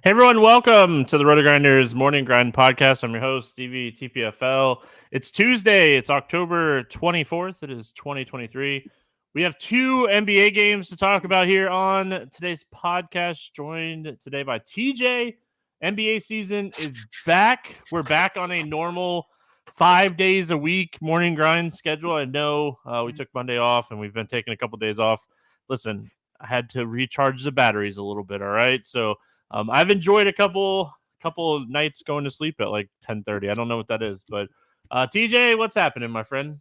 Hey everyone, welcome to the RotoGrinders Morning Grind podcast. I'm your host, Stevietpfl. It's Tuesday. It's October 24th. It is 2023. We have two NBA games to talk about here on today's podcast, joined today by TJ. NBA season is back. We're back on a normal 5 days a week morning grind schedule. I know we took Monday off and we've been taking a couple days off. Listen, I had to recharge the batteries a little bit, all right? So I've enjoyed a couple nights going to sleep at like 10:30. I don't know what that is, but TJ, what's happening, my friend?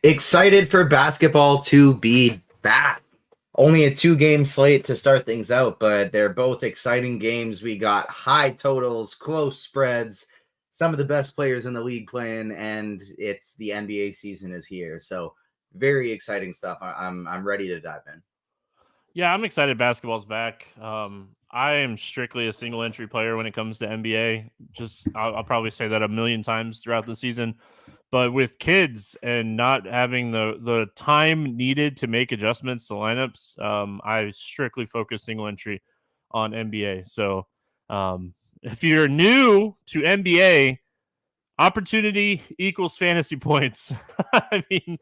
Excited for basketball to be back. Only a 2-game slate to start things out, but they're both exciting games. We got high totals, close spreads, some of the best players in the league playing, and it's the NBA season is here. So very exciting stuff. I'm ready to dive in. Yeah, I'm excited basketball's back. I am strictly a single entry player when it comes to NBA. I'll probably say that a million times throughout the season. But with kids and not having the time needed to make adjustments to lineups, I strictly focus single entry on NBA. So if you're new to NBA, opportunity equals fantasy points. I mean,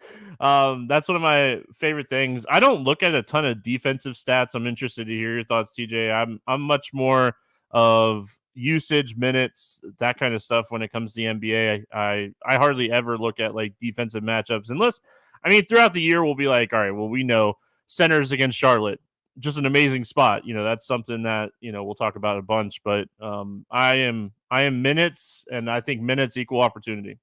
that's one of my favorite things. I don't look at a ton of defensive stats. I'm interested to hear your thoughts, TJ. I'm much more of usage, minutes, that kind of stuff when it comes to the NBA. I hardly ever look at like defensive matchups unless, I mean, throughout the year we'll be like, all right, well, we know centers against Charlotte, just an amazing spot. That's something that we'll talk about a bunch. But I am minutes, and I think minutes equal opportunity.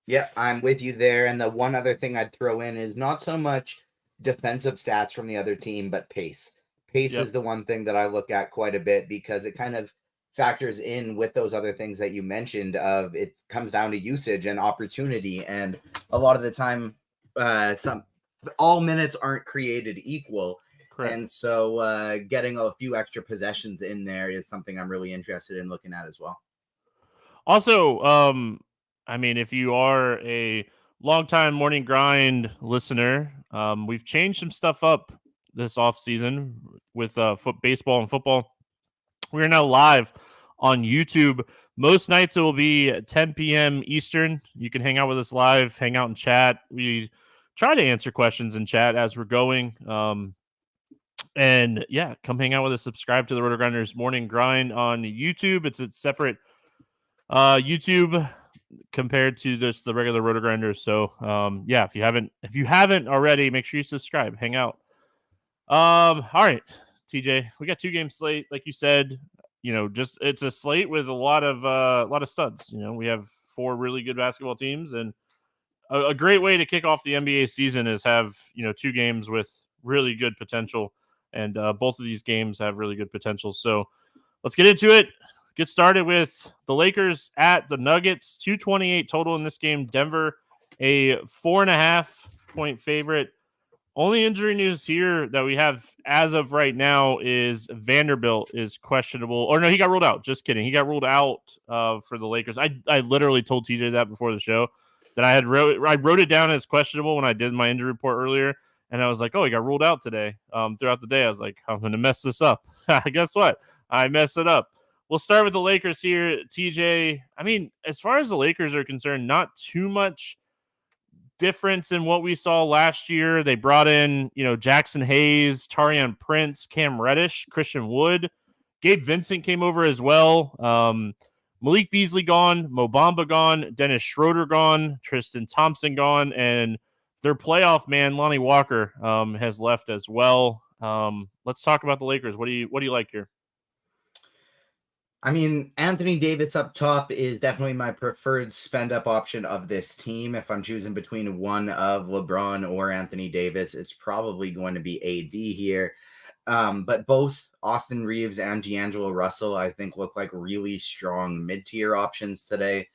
Yeah, I'm with you there. And the one other thing I'd throw in is not so much defensive stats from the other team, but pace. Pace is the one thing that I look at quite a bit because it kind of factors in with those other things that you mentioned of it comes down to usage and opportunity. And a lot of the time, all minutes aren't created equal. Correct. And so getting a few extra possessions in there is something I'm really interested in looking at as well. Also, I mean, if you are a longtime morning grind listener, we've changed some stuff up this offseason with baseball and football. We are now live on YouTube. Most nights it will be at 10 p.m. Eastern. You can hang out with us live, hang out and chat. We try to answer questions in chat as we're going. And yeah, come hang out with us. Subscribe to the RotoGrinders Morning Grind on YouTube. It's a separate YouTube compared to just the regular RotoGrinders. So yeah, if you haven't already, make sure you subscribe. Hang out. All right, TJ, we got 2-game slate, like you said. Just it's a slate with a lot of studs. We have 4 really good basketball teams, and a great way to kick off the NBA season is have 2 games with really good potential, and both of these games have really good potential. So let's get into it. Get started with the Lakers at the Nuggets. 228 total in this game. Denver, a 4.5-point favorite. Only injury news here that we have as of right now is Vanderbilt is questionable. Or no, he got ruled out. Just kidding. He got ruled out for the Lakers. I literally told TJ that before the show, that I wrote it down as questionable when I did my injury report earlier. And I was like, oh, he got ruled out today. Throughout the day, I was like, I'm going to mess this up. Guess what? I messed it up. We'll start with the Lakers here, TJ. I mean, as far as the Lakers are concerned, not too much difference in what we saw last year. They brought in, Jackson Hayes, Taurean Prince, Cam Reddish, Christian Wood. Gabe Vincent came over as well. Malik Beasley gone, Mo Bamba gone, Dennis Schroeder gone, Tristan Thompson gone, and their playoff man, Lonnie Walker, has left as well. Let's talk about the Lakers. What do you like here? I mean, Anthony Davis up top is definitely my preferred spend-up option of this team. If I'm choosing between one of LeBron or Anthony Davis, it's probably going to be AD here. But both Austin Reeves and D'Angelo Russell, I think, look like really strong mid-tier options today.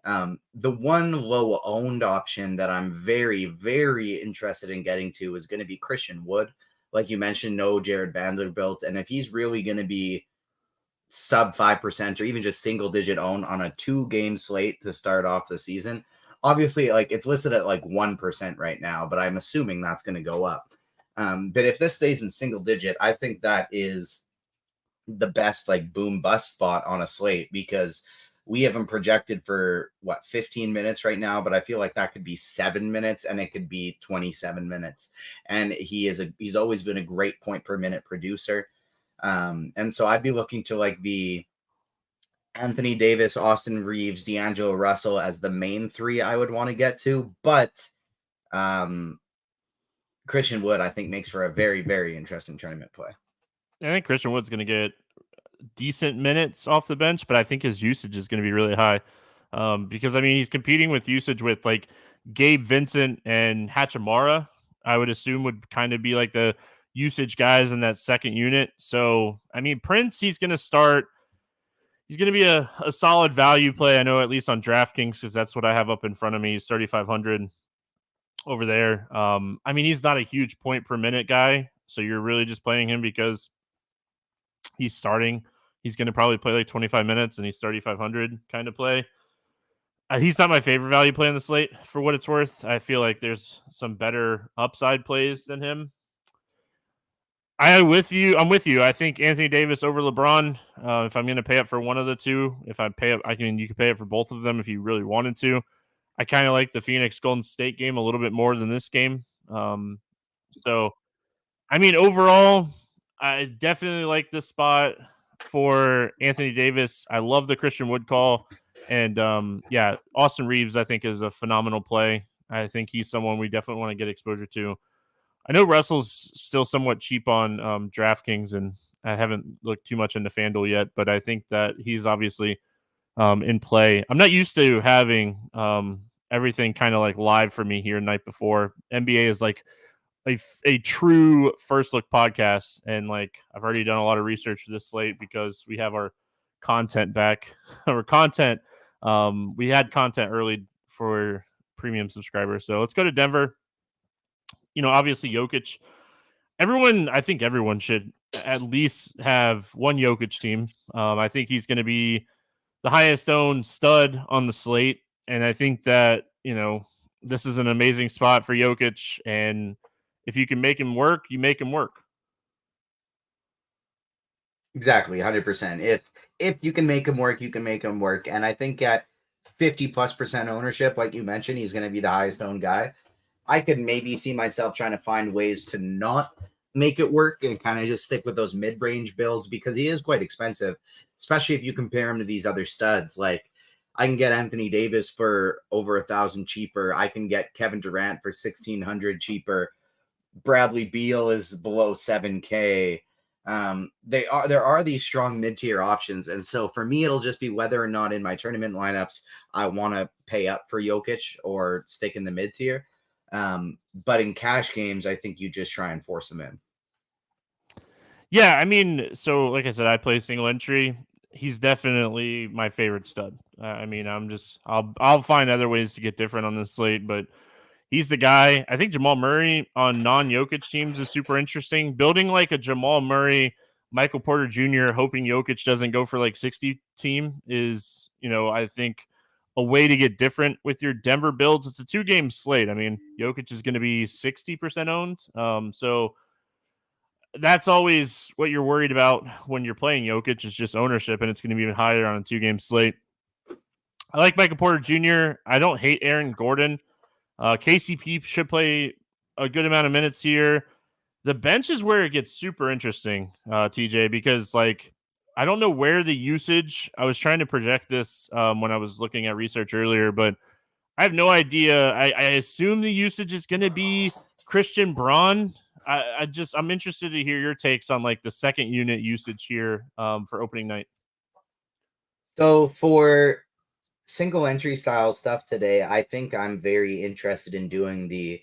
The one low-owned option that I'm very, very interested in getting to is going to be Christian Wood. Like you mentioned, no Jared Vanderbilt. And if he's really going to be sub 5% or even just single digit own on a 2-game slate to start off the season, obviously like it's listed at like 1% right now, but I'm assuming that's going to go up. But if this stays in single digit, I think that is the best like boom bust spot on a slate, because we have him projected for 15 minutes right now, but I feel like that could be 7 minutes and it could be 27 minutes. And he's always been a great point per minute producer. And so I'd be looking to like the Anthony Davis, Austin Reeves, D'Angelo Russell as the main three I would want to get to. But Christian Wood, I think, makes for a very, very interesting tournament play. I think Christian Wood's going to get decent minutes off the bench, but I think his usage is going to be really high. Because, I mean, he's competing with usage with like Gabe Vincent and Hachimura, I would assume would kind of be like the usage guys in that second unit. So, I mean, Prince, he's going to start. He's going to be a solid value play. I know at least on DraftKings, because that's what I have up in front of me. He's 3,500 over there. I mean, he's not a huge point per minute guy. So you're really just playing him because he's starting. He's going to probably play like 25 minutes and he's 3,500 kind of play. He's not my favorite value play on the slate for what it's worth. I feel like there's some better upside plays than him. I'm with you. I think Anthony Davis over LeBron. If I'm going to pay up for one of the two, if I pay up, you could pay up for both of them if you really wanted to. I kind of like the Phoenix Golden State game a little bit more than this game. So, I mean, overall, I definitely like this spot for Anthony Davis. I love the Christian Wood call. And yeah, Austin Reeves, I think, is a phenomenal play. I think he's someone we definitely want to get exposure to. I know Russell's still somewhat cheap on DraftKings, and I haven't looked too much into FanDuel yet, but I think that he's obviously in play. I'm not used to having everything kind of like live for me here night before. NBA is like a true first look podcast, and like I've already done a lot of research for this slate because we have our content back. Our content, we had content early for premium subscribers. So let's go to Denver. You know, obviously Jokic. I think everyone should at least have one Jokic team. I think he's going to be the highest owned stud on the slate. And I think that, you know, this is an amazing spot for Jokic. And if you can make him work, you make him work. Exactly, 100%. If you can make him work, you can make him work. And I think at 50+% ownership, like you mentioned, he's going to be the highest owned guy. I could maybe see myself trying to find ways to not make it work and kind of just stick with those mid-range builds, because he is quite expensive, especially if you compare him to these other studs. Like, I can get Anthony Davis for over 1,000 cheaper. I can get Kevin Durant for 1,600 cheaper. Bradley Beal is below 7K. There are these strong mid-tier options, and so for me, it'll just be whether or not in my tournament lineups I want to pay up for Jokic or stick in the mid-tier. But in cash games, I think you just try and force them in. Yeah, I mean, so like I said, I play single entry. He's definitely my favorite stud. I mean, I'll find other ways to get different on this slate, but he's the guy. I think Jamal Murray on non-Jokic teams is super interesting. Building like a Jamal Murray, Michael Porter Jr., hoping Jokic doesn't go for like 60 team is, you know, I think a way to get different with your Denver builds. It's a 2-game slate. I mean, Jokic is going to be 60% owned. So that's always what you're worried about when you're playing Jokic is just ownership, and it's going to be even higher on a 2-game slate. I like Michael Porter Jr. I don't hate Aaron Gordon. KCP should play a good amount of minutes here. The bench is where it gets super interesting, TJ, because like I don't know where the usage. I was trying to project this when I was looking at research earlier, but I have no idea. I assume the usage is going to be Christian Braun. I'm interested to hear your takes on like the second unit usage here for opening night. So for single entry style stuff today, I think I'm very interested in doing the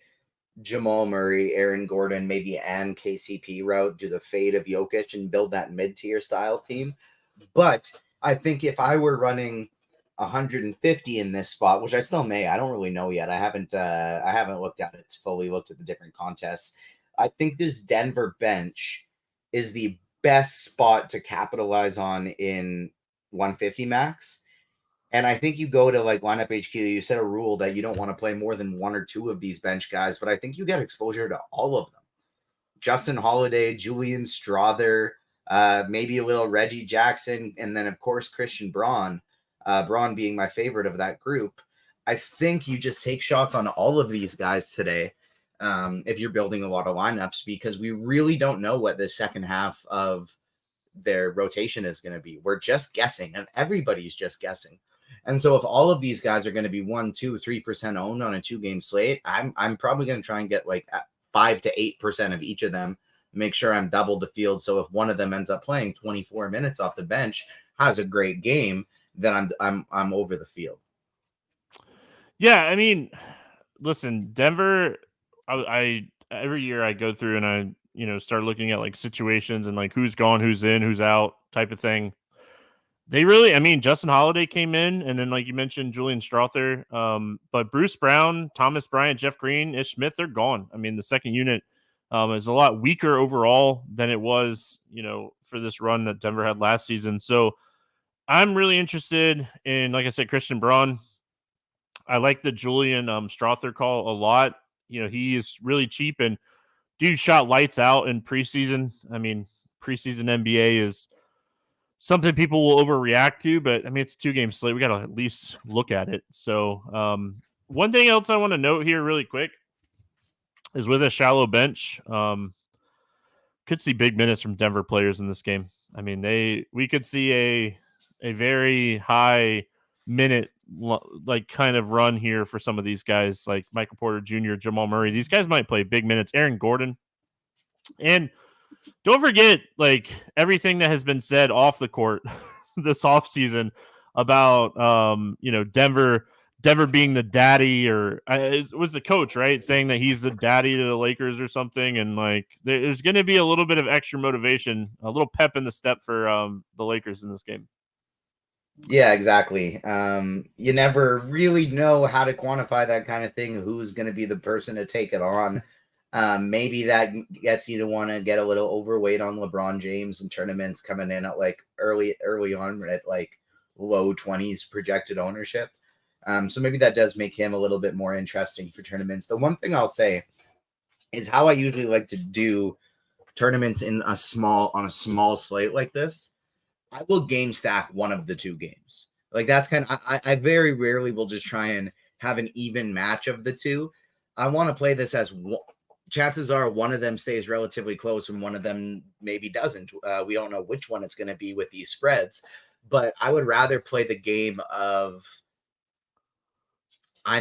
Jamal Murray, Aaron Gordon, maybe and KCP route, do the fade of Jokic and build that mid-tier style team. But I think if I were running 150 in this spot, which I still may, I don't really know yet. I haven't looked at it fully, looked at the different contests. I think this Denver bench is the best spot to capitalize on in 150 max. And I think you go to like lineup HQ, you set a rule that you don't want to play more than one or two of these bench guys, but I think you get exposure to all of them. Justin Holiday, Julian Strother, maybe a little Reggie Jackson, and then of course Christian Braun. Braun being my favorite of that group. I think you just take shots on all of these guys today if you're building a lot of lineups, because we really don't know what the second half of their rotation is going to be. We're just guessing, and everybody's just guessing. And so if all of these guys are going to be 1, 2, 3% owned on a 2-game slate, I'm probably going to try and get like 5 to 8% of each of them, make sure I'm double the field. So if one of them ends up playing 24 minutes off the bench, has a great game, then I'm over the field. Yeah, I mean, listen, Denver, I every year I go through and I start looking at like situations and like who's gone, who's in, who's out type of thing. They really, I mean, Justin Holiday came in, and then like you mentioned, Julian Strother, but Bruce Brown, Thomas Bryant, Jeff Green, Ish Smith, they're gone. I mean, the second unit is a lot weaker overall than it was, for this run that Denver had last season. So I'm really interested in, like I said, Christian Braun. I like the Julian Strother call a lot. He is really cheap, and dude shot lights out in preseason. I mean, preseason NBA is something people will overreact to, but I mean, it's a 2-game slate. We got to at least look at it. So one thing else I want to note here really quick is with a shallow bench, could see big minutes from Denver players in this game. I mean, we could see a very high minute like kind of run here for some of these guys like Michael Porter Jr., Jamal Murray. These guys might play big minutes. Aaron Gordon. And don't forget, like, everything that has been said off the court this offseason about, Denver being the daddy, or it was the coach, right? Saying that he's the daddy to the Lakers or something. And, like, there's going to be a little bit of extra motivation, a little pep in the step for the Lakers in this game. Yeah, exactly. You never really know how to quantify that kind of thing. Who's going to be the person to take it on? Maybe that gets you to want to get a little overweight on LeBron James in tournaments, coming in at like early on at like low 20s projected ownership. So maybe that does make him a little bit more interesting for tournaments. The one thing I'll say is how I usually like to do tournaments on a small slate like this. I will game stack one of the 2 games. Like that's kind of, I very rarely will just try and have an even match of the 2. I want to play this as chances are one of them stays relatively close and one of them maybe doesn't. We don't know which one it's going to be with these spreads, but I would rather play the game of I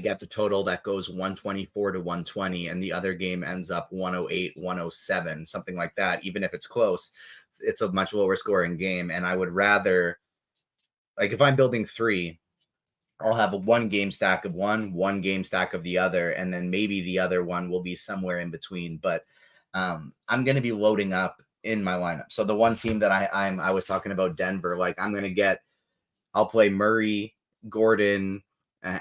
get the total that goes 124 to 120 and the other game ends up 108, 107, something like that. Even if it's close, it's a much lower scoring game. And I would rather, like, if I'm building 3, I'll have a 1 game stack of one game stack of the other, and then maybe the other one will be somewhere in between. But I'm going to be loading up in my lineup. So the one team that I was talking about, Denver, like I'll play Murray, Gordon,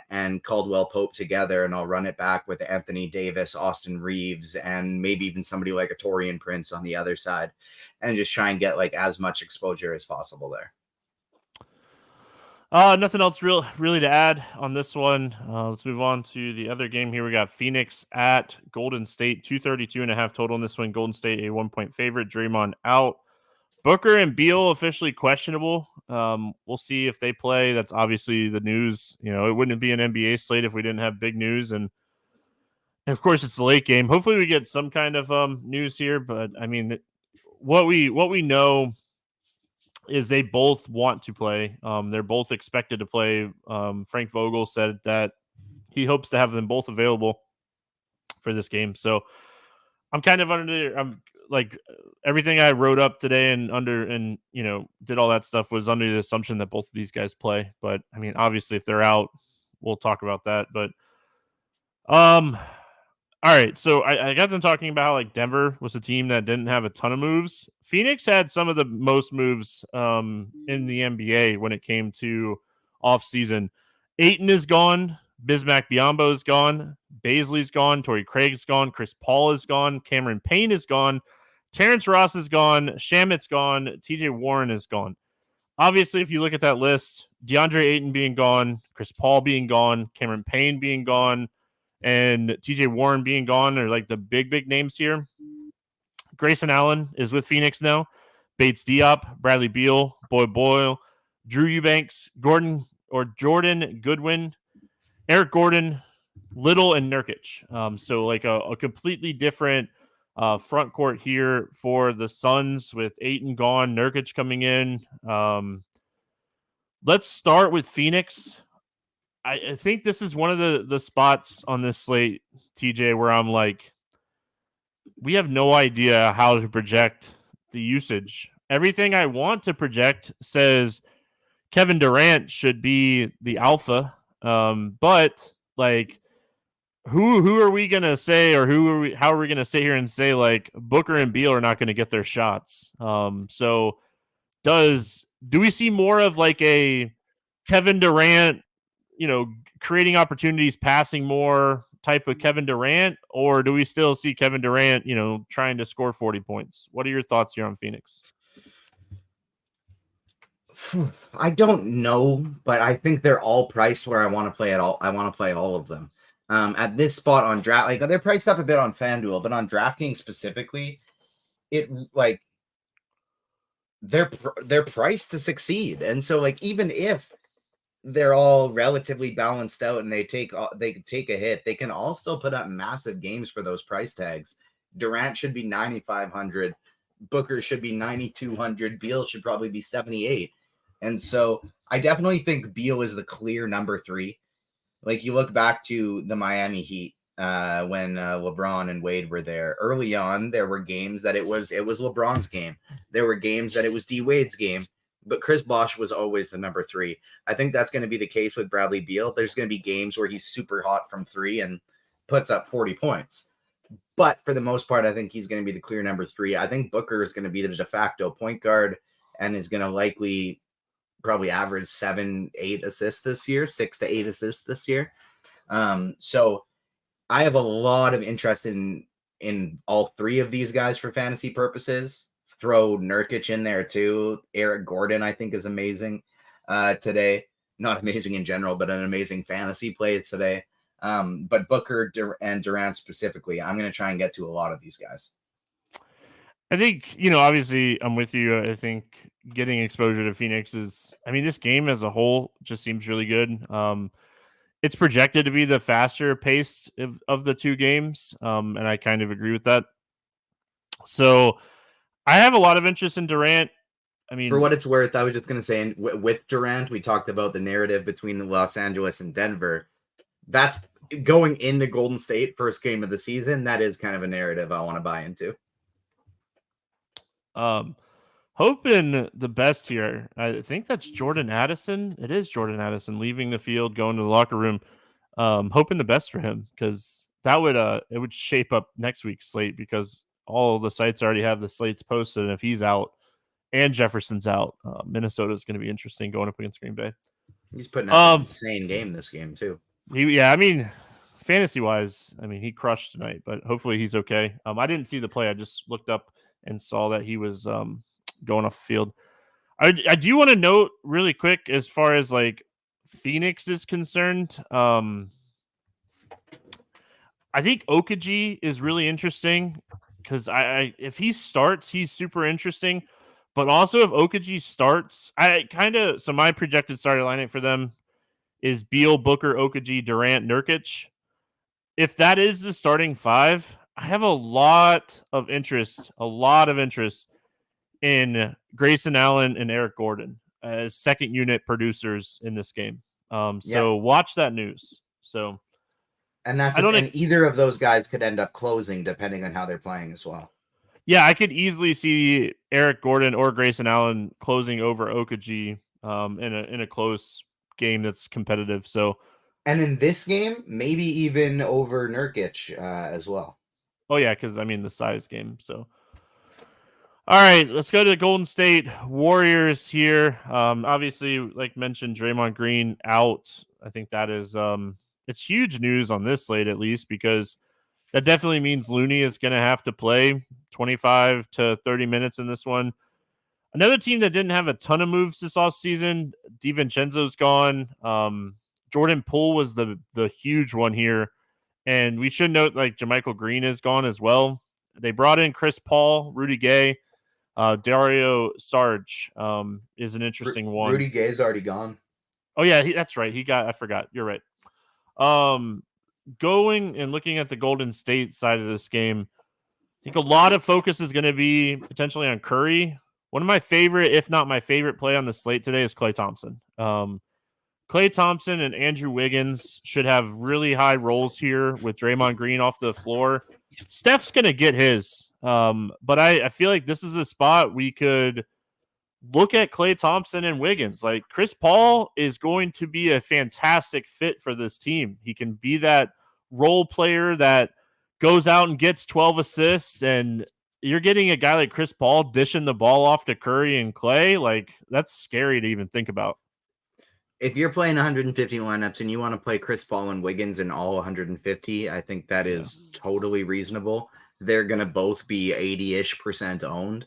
and Caldwell Pope together, and I'll run it back with Anthony Davis, Austin Reeves, and maybe even somebody like a Taurean Prince on the other side, and just try and get like as much exposure as possible there. Nothing else really to add on this one. Let's move on to the other game here. We got Phoenix at Golden State, 232.5 total in this one. Golden State a 1-point favorite. Draymond out. Booker and Beal officially questionable. We'll see if they play. That's obviously the news. It wouldn't be an NBA slate if we didn't have big news. And of course, it's the late game. Hopefully, we get some kind of news here. But I mean, what we know is they both want to play. They're both expected to play. Frank Vogel said that he hopes to have them both available for this game. So I'm kind of I'm like everything I wrote up today and did all that stuff was under the assumption that both of these guys play. But I mean, obviously, if they're out, we'll talk about that. But all right, so I got them talking about how like Denver was a team that didn't have a ton of moves. Phoenix had some of the most moves in the NBA when it came to offseason. Ayton is gone. Bismack Biyombo is gone. Baisley's gone. Torrey Craig's gone. Chris Paul is gone. Cameron Payne is gone. Terrence Ross is gone. Shamit's gone. TJ Warren is gone. Obviously, if you look at that list, DeAndre Ayton being gone, Chris Paul being gone, Cameron Payne being gone, and TJ Warren being gone are like the big names here. Grayson Allen is with Phoenix now. Bates Diop, Bradley Beal, Boyle, Drew Eubanks, Jordan Goodwin, Eric Gordon, Little, and Nurkic. So like a completely different front court here for the Suns with Ayton gone, Nurkic coming in. Let's start with Phoenix. I think this is one of the spots on this slate, TJ, where I'm like, we have no idea how to project the usage. Everything I want to project says Kevin Durant should be the alpha. But like, who are we gonna say, or how are we gonna sit here and say like Booker and Beal are not gonna get their shots? So do we see more of like a Kevin Durant, creating opportunities, passing more type of Kevin Durant, or do we still see Kevin Durant, trying to score 40 points? What are your thoughts here on Phoenix? I don't know, but I think they're all priced where I want to play it all. I want to play all of them. At this spot on draft, like they're priced up a bit on FanDuel, but on DraftKings specifically, it like they're priced to succeed. And so like even if they're all relatively balanced out and they take a hit, they can all still put up massive games for those price tags. Durant should be 9,500, Booker should be 9,200, Beal should probably be 78. And so I definitely think Beal is the clear number 3. Like you look back to the Miami Heat when LeBron and Wade were there. Early on, there were games that it was LeBron's game. There were games that it was D Wade's game, but Chris Bosh was always the number 3. I think that's going to be the case with Bradley Beal. There's going to be games where he's super hot from 3 and puts up 40 points. But for the most part, I think he's going to be the clear number 3. I think Booker is going to be the de facto point guard and is going to likely probably average 7-8 assists this year, 6 to 8 assists this year. So I have a lot of interest in all 3 of these guys for fantasy purposes. Throw Nurkic in there too. Eric Gordon, I think, is amazing today. Not amazing in general, but an amazing fantasy play today. But Booker and Durant specifically, I'm going to try and get to a lot of these guys. I think, obviously I'm with you. I think getting exposure to Phoenix this game as a whole just seems really good. It's projected to be the faster paced of the 2 games. And I kind of agree with that. So I have a lot of interest in Durant. For what it's worth, I was just going to say, with Durant, we talked about the narrative between Los Angeles and Denver. That's going into Golden State, first game of the season. That is kind of a narrative I want to buy into. Hoping the best here. I think that's Jordan Addison. It is Jordan Addison leaving the field, going to the locker room. Hoping the best for him, because that would it would shape up next week's slate, because all the sites already have the slates posted, and if he's out and Jefferson's out, Minnesota is going to be interesting going up against Green Bay. He's putting up an insane game this game too. Fantasy wise, he crushed tonight, but hopefully he's okay. I didn't see the play. I just looked up and saw that he was going off the field. I do want to note really quick, as far as like Phoenix is concerned, I think Okaji is really interesting, because if he starts, he's super interesting. But also if Okaji starts, so my projected starting lineup for them is Beal, Booker, Okaji, Durant, Nurkic. If that is the starting 5, I have a lot of interest in Grayson Allen and Eric Gordon as second unit producers in this game. So watch that news. So, and either of those guys could end up closing depending on how they're playing as well. Yeah, I could easily see Eric Gordon or Grayson Allen closing over Okaji in a close game that's competitive. So, and in this game, maybe even over Nurkic as well. Oh yeah, because the size game. So, all right, let's go to the Golden State Warriors here. Obviously, like mentioned, Draymond Green out. I think that is it's huge news on this slate, at least, because that definitely means Looney is going to have to play 25 to 30 minutes in this one. Another team that didn't have a ton of moves this offseason, DiVincenzo's gone. Jordan Poole was the huge one here. And we should note, like, JaMychal Green is gone as well. They brought in Chris Paul, Rudy Gay, Dario Sarge is an interesting one. Rudy Gay's already gone. Oh yeah, that's right. I forgot. You're right. Going and looking at the Golden State side of this game, I think a lot of focus is going to be potentially on Curry. One of my favorite, if not my favorite play on the slate today is Klay Thompson. Klay Thompson and Andrew Wiggins should have really high roles here with Draymond Green off the floor. Steph's going to get his. But I feel like this is a spot we could look at Klay Thompson and Wiggins. Like Chris Paul is going to be a fantastic fit for this team. He can be that role player that goes out and gets 12 assists, and you're getting a guy like Chris Paul dishing the ball off to Curry and Klay. Like that's scary to even think about. If you're playing 150 lineups and you want to play Chris Paul and Wiggins in all 150, I think that is totally reasonable. They're going to both be 80-ish% owned.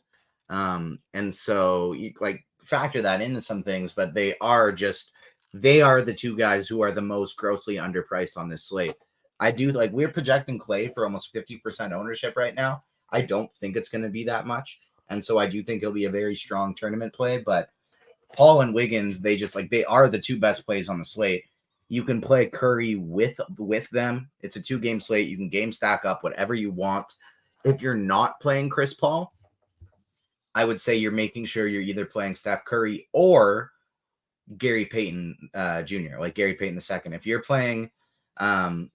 And so you like factor that into some things, but they are the two guys who are the most grossly underpriced on this slate. I do like we're projecting Klay for almost 50% ownership right now. I don't think it's going to be that much. And so I do think it'll be a very strong tournament play, but Paul and Wiggins, they are the two best plays on the slate. You can play Curry with them. It's a 2-game slate. You can game stack up whatever you want. If you're not playing Chris Paul, I would say you're making sure you're either playing Steph Curry or Gary Payton Jr., like Gary Payton II. If you're playing,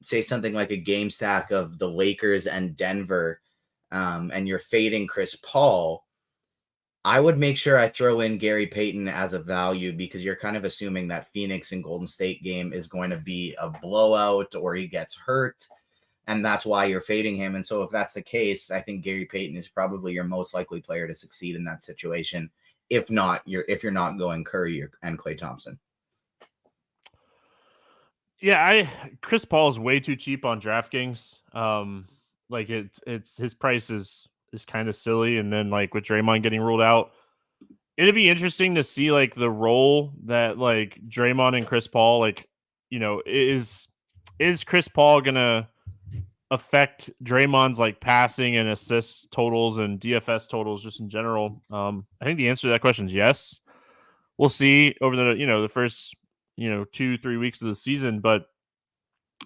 say something like a game stack of the Lakers and Denver, and you're fading Chris Paul, I would make sure I throw in Gary Payton as a value because you're kind of assuming that Phoenix and Golden State game is going to be a blowout or he gets hurt, and that's why you're fading him. And so if that's the case, I think Gary Payton is probably your most likely player to succeed in that situation. If you're not going Curry and Klay Thompson. Yeah, Chris Paul is way too cheap on DraftKings. Like it's his price is kind of silly, and then like with Draymond getting ruled out, it'd be interesting to see like the role that like Draymond and Chris Paul, like, you know, is Chris Paul gonna affect Draymond's like passing and assist totals and DFS totals just in general? I think the answer to that question is yes. We'll see over the first 2-3 weeks of the season, but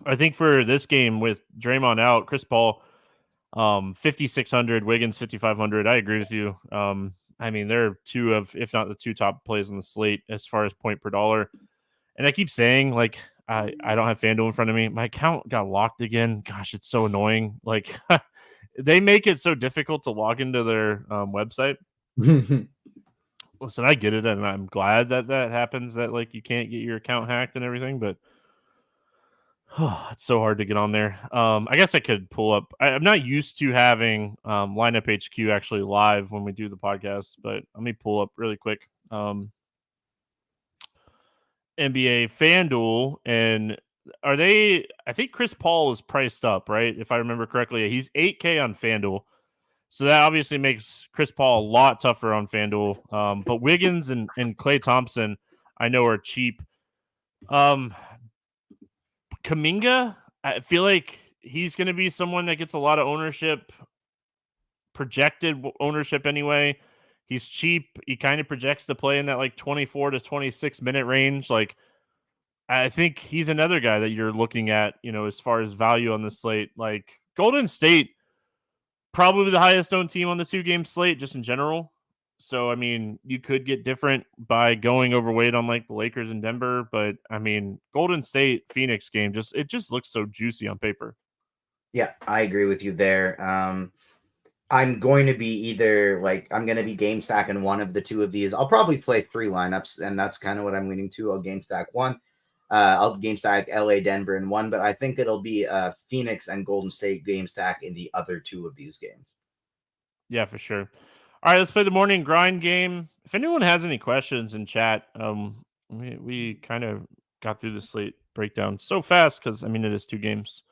I think for this game with Draymond out, Chris Paul 5,600, Wiggins 5,500. I agree with you. I mean, they're two of, if not the two top plays on the slate as far as point per dollar. And I keep saying, like, I don't have FanDuel in front of me. My account got locked again. Gosh, it's so annoying. Like, they make it so difficult to log into their website. Listen, I get it, and I'm glad that happens, that, like, you can't get your account hacked and everything, but it's so hard to get on there. I guess I could pull up. I'm not used to having Lineup HQ actually live when we do the podcast, but let me pull up really quick. NBA FanDuel, and are they? I think Chris Paul is priced up, right? If I remember correctly, he's $8K on FanDuel, so that obviously makes Chris Paul a lot tougher on FanDuel. But Wiggins and Klay Thompson, I know, are cheap. Kuminga, I feel like he's going to be someone that gets a lot of ownership, projected ownership anyway. He's cheap. He kind of projects to play in that like 24 to 26 minute range. Like, I think he's another guy that you're looking at, as far as value on the slate. Like Golden State, probably the highest owned team on the 2-game slate just in general. So, I mean, you could get different by going overweight on like the Lakers and Denver, but I mean, Golden State Phoenix game it just looks so juicy on paper. Yeah, I agree with you there. I'm going to be I'm going to be game stacking one of the two of these. I'll probably play 3 lineups, and that's kind of what I'm leaning to. I'll game stack one. I'll game stack LA, Denver in one, but I think it'll be Phoenix and Golden State game stack in the other 2 of these games. Yeah, for sure. All right, let's play the morning grind game. If anyone has any questions in chat, we kind of got through the slate breakdown so fast because, I mean, it is 2 games.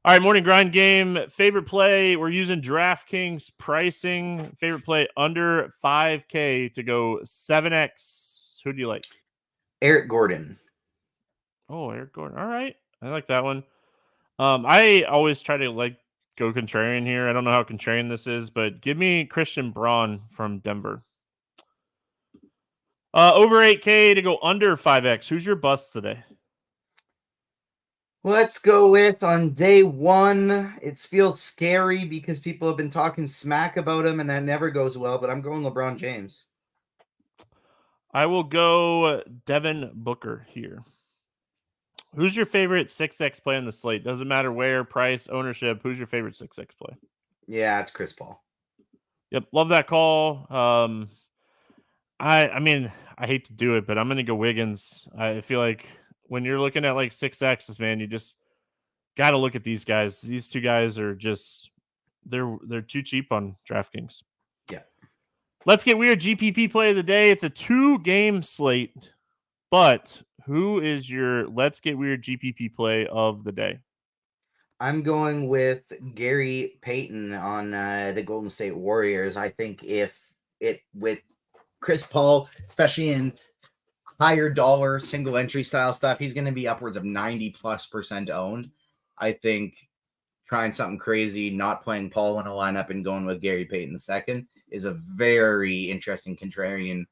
All right, morning grind game. Favorite play, we're using DraftKings pricing. Favorite play under 5K to go 7X. Who do you like? Eric Gordon. Oh, Eric Gordon. All right. I like that one. I always try to go contrarian here. I don't know how contrarian this is, but give me Christian Braun from Denver. Over 8K to go under 5X. Who's your bust today? Let's go with on day one. It feels scary because people have been talking smack about him and that never goes well, but I'm going LeBron James. I will go Devin Booker here. Who's your favorite 6X play on the slate? Doesn't matter where, price, ownership. Who's your favorite 6X play? Yeah, it's Chris Paul. Yep, love that call. I mean, I hate to do it, but I'm going to go Wiggins. I feel like when you're looking at like 6Xs, man, you just got to look at these guys. These two guys are just they're too cheap on DraftKings. Yeah. Let's get weird. GPP play of the day. It's a 2-game slate, but who is your let's get weird GPP play of the day? I'm going with Gary Payton on the Golden State Warriors. I think with Chris Paul, especially in higher dollar single entry style stuff, he's going to be upwards of 90+% owned. I think trying something crazy, not playing Paul in a lineup and going with Gary Payton II is a very interesting contrarian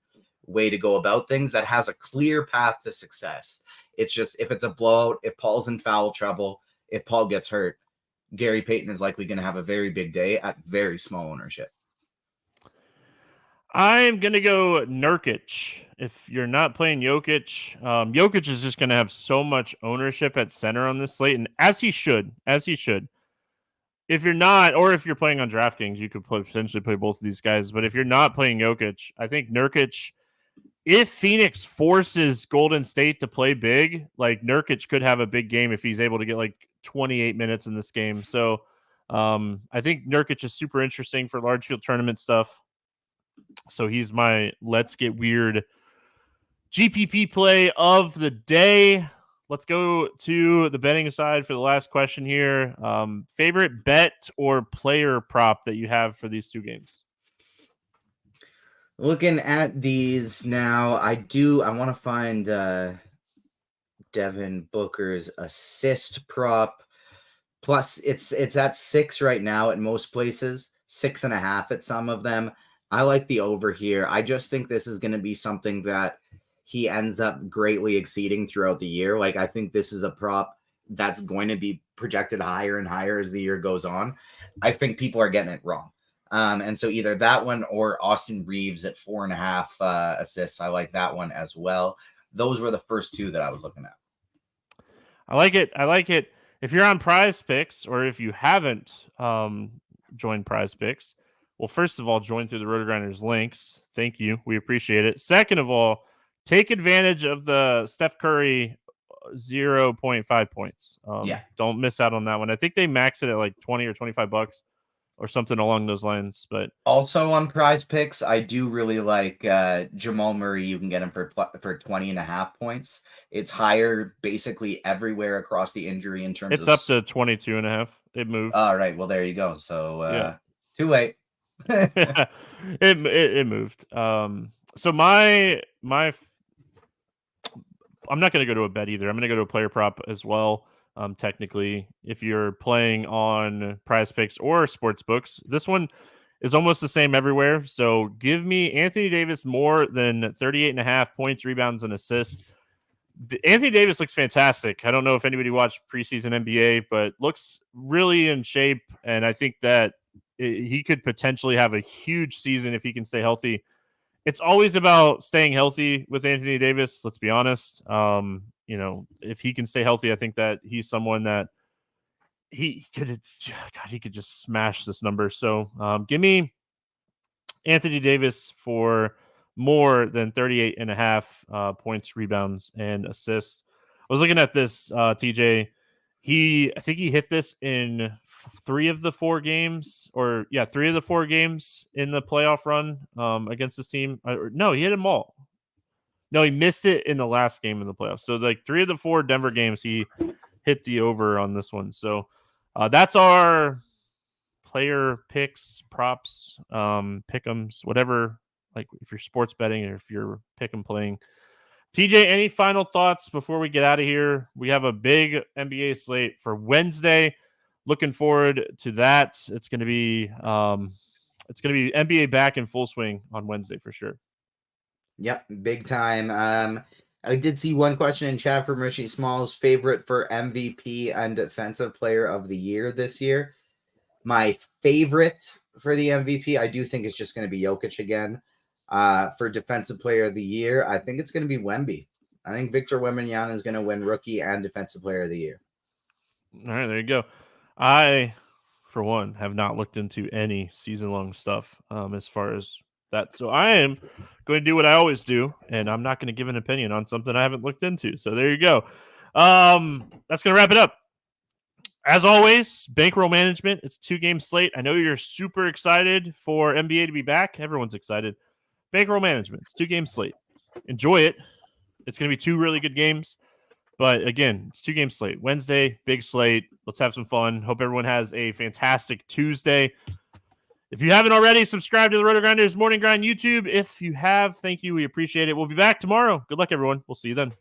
way to go about things that has a clear path to success. It's just if it's a blowout, if Paul's in foul trouble, if Paul gets hurt, Gary Payton is likely going to have a very big day at very small ownership. I'm going to go Nurkic. If you're not playing Jokic, Jokic is just going to have so much ownership at center on this slate, and as he should. If you're not, or if you're playing on DraftKings, you could potentially play both of these guys. But if you're not playing Jokic, I think Nurkic, if Phoenix forces Golden State to play big, like Nurkic could have a big game if he's able to get like 28 minutes in this game. So I think Nurkic is super interesting for large field tournament stuff. So he's my let's get weird GPP play of the day. Let's go to the betting side for the last question here. Favorite bet or player prop that you have for these two games? Looking at these now, I want to find Devin Booker's assist prop. Plus, it's at 6 right now at most places, 6.5 at some of them. I like the over here. I just think this is going to be something that he ends up greatly exceeding throughout the year. Like, I think this is a prop that's going to be projected higher and higher as the year goes on. I think people are getting it wrong. And so either that one or Austin Reeves at 4.5 assists. I like that one as well. Those were the first two that I was looking at. I like it. If you're on Prize Picks, or if you haven't joined Prize Picks, well, first of all, join through the RotoGrinders links. Thank you. We appreciate it. Second of all, take advantage of the Steph Curry 0.5 points. Don't miss out on that one. I think they max it at like 20 or $25 or something along those lines. But also on Prize Picks, I do really like Jamal Murray. You can get him for 20.5 points. It's higher basically everywhere across the injury in terms it's up to 22.5. It moved. All right. Well, there you go. So too late. it moved. So my I'm not going to go to a bet either. I'm going to go to a player prop as well. Technically, if you're playing on Prize Picks or sports books, this one is almost the same everywhere. So give me Anthony Davis more than 38.5 points, rebounds, and assists. Anthony Davis looks fantastic. I don't know if anybody watched preseason NBA, but looks really in shape. And I think that he could potentially have a huge season if he can stay healthy. It's always about staying healthy with Anthony Davis. Let's be honest. If he can stay healthy, I think that he's someone that he could just smash this number. So give me Anthony Davis for more than 38.5 points, rebounds, and assists. I was looking at this, TJ. I think he hit this in 3 of the 4 games, 3 of the 4 games in the playoff run against this team. No, he hit them all. No, he missed it in the last game in the playoffs. So like 3 of the 4 Denver games, he hit the over on this one. So that's our player picks, props, pick'ems, whatever. Like if you're sports betting or if you're pick'em playing. TJ, any final thoughts before we get out of here? We have a big NBA slate for Wednesday. looking forward to that. It's going to be NBA back in full swing on Wednesday for sure. Yep, big time. I did see one question in chat from Richie Smalls, favorite for MVP and Defensive Player of the Year this year. My favorite for the MVP, I do think it's just going to be Jokic again. For Defensive Player of the Year, I think it's going to be Wemby. I think Victor Wembanyama is going to win Rookie and Defensive Player of the Year. All right, there you go. I, for one, have not looked into any season-long stuff as far as that. So I am going to do what I always do, and I'm not going to give an opinion on something I haven't looked into. So there you go. That's going to wrap it up. As always, bankroll management. It's a 2-game slate. I know you're super excited for NBA to be back. Everyone's excited. Bankroll management. It's 2-game slate. Enjoy it. It's going to be 2 really good games. But again, it's 2-game slate. Wednesday, big slate. Let's have some fun. Hope everyone has a fantastic Tuesday. If you haven't already, subscribe to the RotoGrinders Morning Grind YouTube. If you have, thank you. We appreciate it. We'll be back tomorrow. Good luck, everyone. We'll see you then.